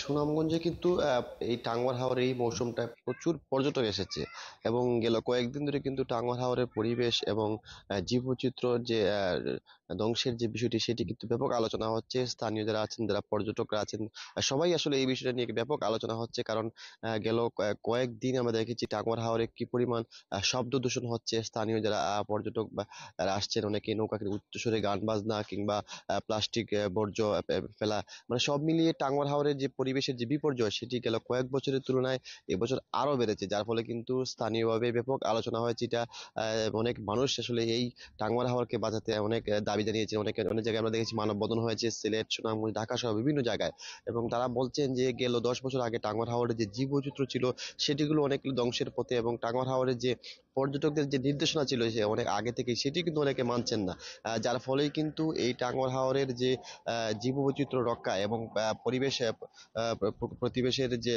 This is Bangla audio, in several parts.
সুনামগঞ্জে কিন্তু এই টাঙ্গুয়ার হাওরের এই মৌসুমটায় প্রচুর পর্যটক এসেছে এবং গেল কয়েকদিন ধরে কিন্তু টাঙ্গুয়ার হাওরের পরিবেশ এবং জীববৈচিত্র্য যে ধ্বংসের যে বিষয়টি সেটি কিন্তু ব্যাপক আলোচনা হচ্ছে। স্থানীয় যারা আছেন, যারা পর্যটকরা আছেন, সবাই আসলে এই বিষয়টা নিয়ে ব্যাপক আলোচনা হচ্ছে। কারণ গেল কয়েকদিন আমরা দেখেছি টাঙ্গুয়ার হাওরে কি পরিমাণ শব্দ দূষণ হচ্ছে। স্থানীয় যারা পর্যটক বা যারা আসছেন, অনেকে নৌকাকে উচ্চস্বরে গান বাজনা কিংবা প্লাস্টিক বর্জ্য ফেলা, মানে সব মিলিয়ে টাঙ্গুয়ার হাওরের যে পরিবেশের যে বিপর্যয় সেটি গেল কয়েক বছরের তুলনায় এবছর আরো বেড়েছে, যার ফলে কিন্তু স্থানীয়ভাবে ব্যাপক আলোচনা হয়েছে। এটা অনেক মানুষ আসলে এই টাঙ্গুয়ার হাওরকে বাঁচাতে অনেক দাবি জানিয়েছে। অনেক জায়গায় আমরা দেখেছি মানববন্ধন হয়েছে, সিলেট, সুনামগঞ্জ, ঢাকা সহ বিভিন্ন জায়গায়। এবং তারা বলছেন যে গেল 10 বছর আগে টাঙ্গুয়ার হাওরের যে জীববৈচিত্র্য ছিল সেটিগুলো অনেক ধ্বংসের পথে, এবং টাঙ্গুয়ার হাওরের যে পর্যটকদের যে নির্দেশনা ছিল সে অনেক আগে থেকে সেটি কিন্তু অনেকে মানছেন না। যার ফলেই কিন্তু এই টাঙ্গুয়ার হাওরের যে জীববৈচিত্র্য রক্ষা এবং পরিবেশ প্রতিবেশের যে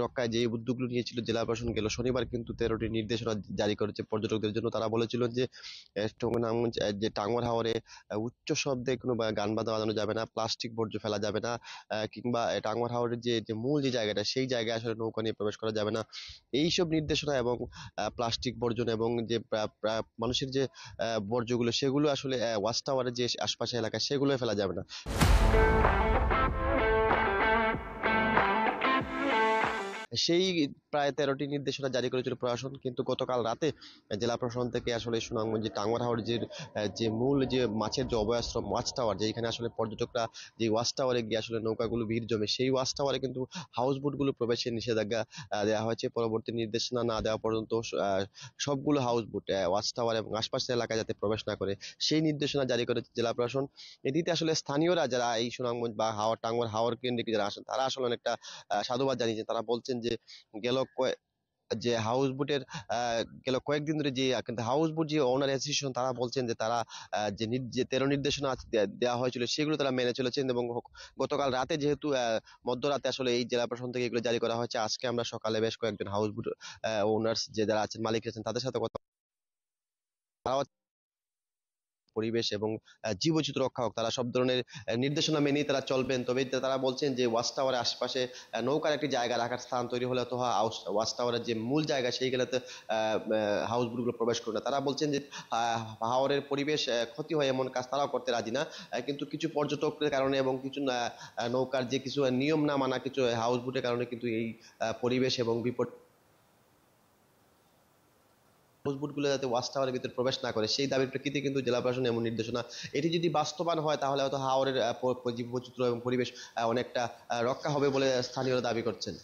রক্ষায় যে উদ্যোগগুলো নিয়েছিল জেলা প্রশাসন, গেল শনিবার কিন্তু 13টি নির্দেশনা জারি করেছে পর্যটকদের জন্য। তারা বলেছিল যে সুনামগঞ্জ যে টাঙ্গুয়ার হাওরে উচ্চ শব্দে কোনো গান বাজানো যাবে না, প্লাস্টিক বর্জ্য ফেলা যাবে না, কিংবা টাঙ্গুয়ার হাওরের যে মূল যে জায়গাটা সেই জায়গায় আসলে নৌকা নিয়ে প্রবেশ করা যাবে না। এইসব নির্দেশনা এবং প্লাস্টিক বর্জন এবং যে মানুষের যে বর্জ্যগুলো সেগুলো আসলে ওয়াচ টাওয়ারের যে আশপাশে এলাকা সেগুলো ফেলা যাবে না। সেই প্রায় 13টি নির্দেশনা জারি করেছিল প্রশাসন, কিন্তু গতকাল রাতে জেলা প্রশাসন থেকে আসলে সুনামগঞ্জে টাঙ্গুয়ার হাওর যে মূল যে মাছের যে অভয়াশ্রম ওয়াচ টাওয়ার, যেখানে আসলে পর্যটকরা যে ওয়াচ টাওয়ারে গিয়ে আসলে নৌকাগুলো ভিড় জমে, সেই ওয়াচ টাওয়ারে কিন্তু হাউস বোটগুলো প্রবেশের নিষেধাজ্ঞা দেওয়া হয়েছে। পরবর্তী নির্দেশনা না দেওয়া পর্যন্ত সবগুলো হাউস বোট ওয়াচ টাওয়ার এবং আশপাশের এলাকায় যাতে প্রবেশ না করে সেই নির্দেশনা জারি করেছে জেলা প্রশাসন। এটিতে আসলে স্থানীয়রা যারা এই সুনামগঞ্জ বা টাঙ্গুয়ার হাওর কেন্দ্রিক যারা আসেন তারা আসলে অনেকটা সাধুবাদ জানিয়েছেন। তারা বলছেন যে গেল যে হাউস বোটের গেল কয়েকদিন ধরে যে কিন্তু হাউস বোট যে ওনার অ্যাসোসিয়েশন তারা বলছেন যে তারা যে 13 নির্দেশনা দেওয়া হয়েছিল সেগুলো তারা মেনে চলেছেন। এবং গতকাল রাতে যেহেতু মধ্যরাতে আসলে এই জেলা প্রশাসন থেকে এগুলো জারি করা হয়েছে, আজকে আমরা সকালে বেশ কয়েকজন হাউস বোট ওনার্স যে যারা আছেন, মালিক আছেন, তাদের সাথে কথা তারাও পরিবেশ এবং জীববৈচিত্র্য রক্ষা হোক, তারা সব ধরনের নির্দেশনা মেনেই তারা চলবেন। তবে তারা বলছেন যে ওয়াচ টাওয়ারের আশপাশে নৌকার একটি জায়গা রাখার স্থান তৈরি হলে অথবা ওয়াচ টাওয়ারের যে মূল জায়গা সেইগুলোতে হাউস বোটগুলো প্রবেশ করবে না। তারা বলছেন যে হাওরের পরিবেশ ক্ষতি হয় এমন কাজ তারাও করতে রাজি না। কিন্তু কিছু পর্যটকের কারণে এবং কিছু নৌকার যে কিছু নিয়ম না মানা কিছু হাউস বোটের কারণে কিন্তু এই পরিবেশ এবং বিপদ বুটগুলো যাতে ওয়াচ টাওয়ারের ভিতরে প্রবেশ না করে সেই দাবির প্রেক্ষিতে কিন্তু জেলা প্রশাসন এমন নির্দেশনা। এটি যদি বাস্তবায়ন হয় তাহলে হয়তো হাওরের জীববৈচিত্র্য এবং পরিবেশ অনেকটা রক্ষা হবে বলে স্থানীয়রা দাবি করছেন।